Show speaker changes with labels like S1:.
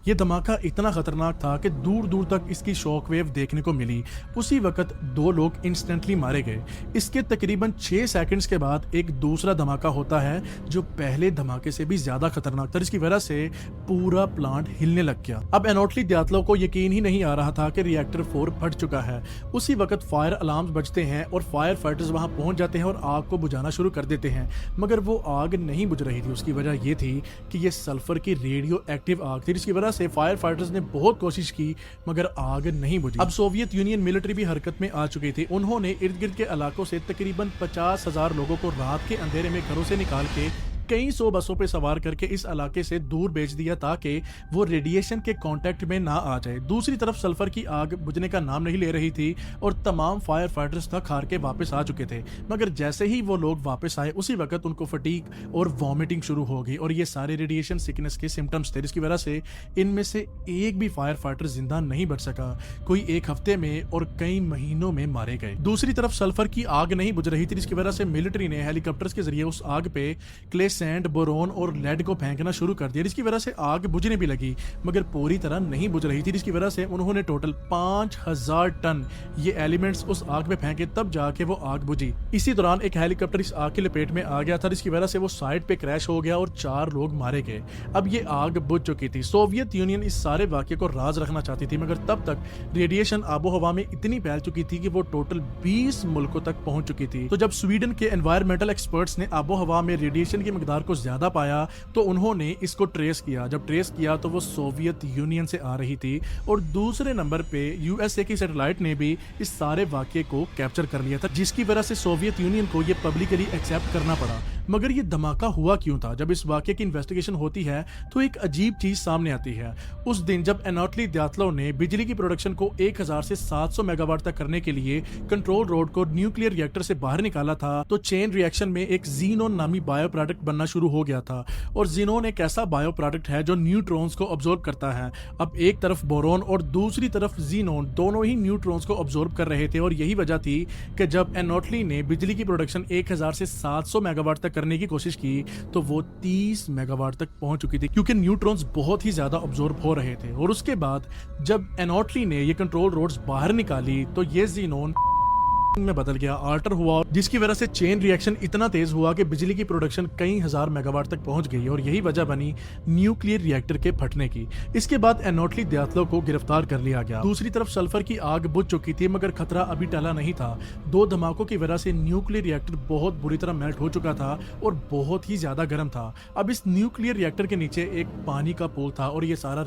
S1: ये धमाका इतना खतरनाक था कि दूर दूर तक इसकी शॉकवेव देखने को मिली। उसी वक्त 2 लोग इंस्टेंटली मारे गए। इसके तकरीबन 6 सेकंड्स के बाद एक दूसरा धमाका होता है जो पहले धमाके से भी ज्यादा खतरनाक था, जिसकी वजह से पूरा प्लांट हिलने लग गया। अब एनोटली दियात्लो को यकीन ही नहीं आ रहा था कि रिएक्टर 4 फट चुका है। उसी वक्त फायर अलार्म्स बजते हैं और फायर फाइटर्स वहां पहुंच जाते हैं और आग को बुझाना शुरू कर देते हैं, मगर वो आग नहीं बुझ रही थी। उसकी वजह ये थी कि ये सल्फर की रेडियो एक्टिव आग थी, जिसकी वजह से फायर फाइटर्स ने बहुत कोशिश की मगर आग नहीं बुझी। अब सोवियत यूनियन मिलिट्री भी हरकत में आ चुकी थी। उन्होंने इर्द गिर्द के इलाकों से तकरीबन 50,000 लोगों को रात के अंधेरे में घरों से निकाल के कई 100 बसों पे सवार करके इस इलाके से दूर भेज दिया ताकि वो रेडिएशन के कांटेक्ट में ना आ जाए। दूसरी तरफ सल्फर की आग बुझने का नाम नहीं ले रही थी और तमाम फायर फाइटर्स थक हार के वापस आ चुके थे, मगर जैसे ही वो लोग वापस आए उसी वक्त उनको फटीग और वॉमिटिंग शुरू हो गई और ये सारे रेडिएशन सिकनेस के सिम्टम्स थे, जिसकी वजह से इनमें से एक भी फायर फाइटर जिंदा नहीं बच सका। कोई 1 हफ्ते में और कई महीनों में मारे गए। दूसरी तरफ सल्फर की आग नहीं बुझ रही थी, जिसकी वजह से मिलिट्री ने हेलीकॉप्टर्स के जरिए उस आग पे क्ले सैंड, बोरोन और लेड को फेंकना शुरू कर दिया, जिसकी वजह से आग बुझने भी लगी मगर पूरी तरह नहीं बुझ रही थी, जिसकी वजह से उन्होंने टोटल 5000 टन ये एलिमेंट्स उस आग में फेंके, तब जाके वो आग बुझी। इसी दौरान एक हेलीकॉप्टर इस आग की लपेट में आ गया था, जिसकी वजह से वो साइड पे क्रैश हो गया और 4 लोग मारे गए। अब ये आग बुझ चुकी थी। सोवियत यूनियन इस सारे वाक्य को राज रखना चाहती थी, मगर तब तक रेडिएशन आबो हवा में इतनी फैल चुकी थी कि वो टोटल 20 मुल्कों तक पहुंच चुकी थी। तो जब स्वीडन के एनवायरमेंटल एक्सपर्ट्स ने आबो हवा में रेडिएशन की मिकदार को ज्यादा पाया तो उन्होंने इसको ट्रेस किया। जब ट्रेस किया तो वो सोवियत यूनियन से आ रही थी और दूसरे नंबर पे यूएसए की सैटेलाइट ने भी इस सारे वाक्य को कैप्चर कर लिया था, जिसकी वजह से सोवियत यूनियन को ये पब्लिकली एक्सेप्ट करना पड़ा। मगर ये धमाका हुआ क्यों था? जब इस वाक्य की इन्वेस्टिगेशन होती है तो एक अजीब चीज सामने आती है। उस दिन जब एनोटली दियात्लो ने बिजली की प्रोडक्शन को 1000 से 700 मेगावाट तक करने के लिए कंट्रोल रोड को न्यूक्लियर रिएक्टर से बाहर निकाला था, तो चेन रिएक्शन में एक जीनोन नामी बायो प्रोडक्ट बनना शुरू हो गया था। और जीनोन एक ऐसा बायो प्रोडक्ट है जो न्यूट्रॉन्स को ऑब्जॉर्ब करता है। अब एक तरफ बोरोन और दूसरी तरफ जीनोन दोनों ही न्यूट्रॉन्स को ऑब्जॉर्ब कर रहे थे और यही वजह थी कि जब एनोटली ने बिजली की प्रोडक्शन 1000 से 700 मेगावाट तक करने की कोशिश की तो वो 30 मेगावाट तक पहुंच चुकी थी, क्योंकि न्यूट्रॉन्स बहुत ही ज्यादा ऑब्जॉर्ब हो रहे थे। और उसके बाद जब एनोटली ने ये कंट्रोल रोड्स बाहर निकाली तो ये जीनोन में बदल गया, आल्टर हुआ, जिसकी वजह से चेन रिएक्शन इतना तेज हुआ कि बिजली की प्रोडक्शन कई हजार मेगावाट तक पहुंच गई और यही वजह बनी न्यूक्लियर रिएक्टर के फटने की। इसके बाद एनोटली दियात्लो को गिरफ्तार कर लिया गया। दूसरी तरफ सल्फर की आग बुझ चुकी थी मगर खतरा अभी टला नहीं था। 2 धमाकों की वजह से न्यूक्लियर रिएक्टर बहुत बुरी तरह मेल्ट हो चुका था और बहुत ही ज्यादा गर्म था। अब इस न्यूक्लियर रिएक्टर के नीचे एक पानी का पूल था और ये सारा